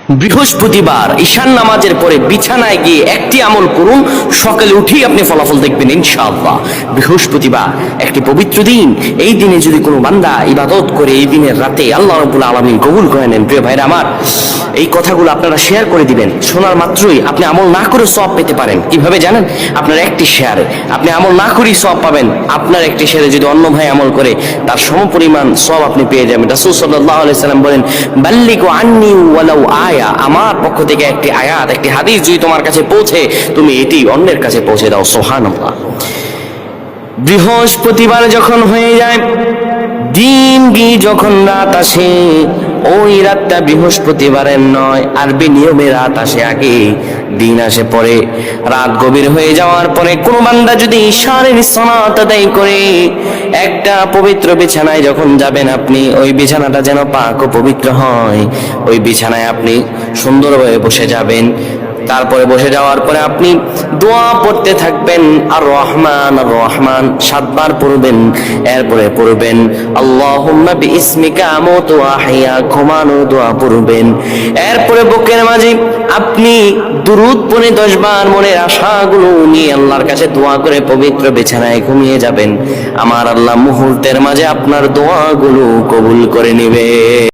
বৃহস্পতিবার ঈশান নামাজের পরে বিছানায় গিয়ে একটি আমল করুন, সকালে উঠেই আপনি ফলাফল দেখবেন ইনশাআল্লাহ। বৃহস্পতিবার একটি পবিত্র দিন, এই দিনে যদি কোনো বান্দা ইবাদত করে এই দিনের রাতে আল্লাহ রাব্বুল আলামিন কবুল করে নেন। প্রিয় ভাইরা আমার, এই কথাগুলো আপনারা শেয়ার করে দিবেন। শোনার মাত্রই আপনি আমল না করে সওয়াব পেতে পারেন। কিভাবে জানেন? আপনার একটি শেয়ারে আপনি আমল না করেই সওয়াব পাবেন। আপনার একটি শেয়ারে যদি অন্য ভাই আমল করে তার সমপরিমাণ সওয়াব আপনি পেয়ে যাবেন। রাসূল সাল্লাল্লাহু আলাইহি সাল্লাম বলেন, বাল্লিগু আন্নী ওয়ালাউ আয়া, আমার পক্ষ থেকে একটি আয়াত, একটি হাদিস যদি তোমার কাছে পৌঁছে, তুমি এটি অন্যের কাছে পৌঁছে দাও। সুবহানাল্লাহ। বৃহস্পতিবার যখন হয়ে যায়, দিন গিয়ে যখন রাত আসে, ওই রাতটা বৃহস্পতিবারের নয়, আরবি নিয়মে রাত আসে আগে, দিন আসে পরে। রাত গভীর হয়ে যাওয়ার পরে কোনো বান্দা যদি ঈশানের সালাত আদায় করে একটা পবিত্র বিছানায় যখন যাবেন আপনি, ওই বিছানাটা যেন পাক ও পবিত্র হয়। ওই বিছানায় আপনি সুন্দরভাবে বসে যাবেন। তারপরে বসে যাওয়ার পরে আপনি দোয়া পড়তে থাকবেন, আর রহমান আর রহমান 7 বার পড়বেন। এরপরে পড়বেন আল্লাহুম্মা বিইসমিকা আমুতু ওয়া আহইয়া, ঘুমানো দোয়া পড়বেন। এরপরে বুকের মাঝে আপনি দুরূদ পড়ে 10 বার মনের আশাগুলো নিয়ে আল্লাহর কাছে দোয়া করে পবিত্র বিছানায় ঘুমিয়ে যাবেন। আমার আল্লাহ মুহূর্তের মাঝে আপনার দোয়াগুলো কবুল করে নেবে।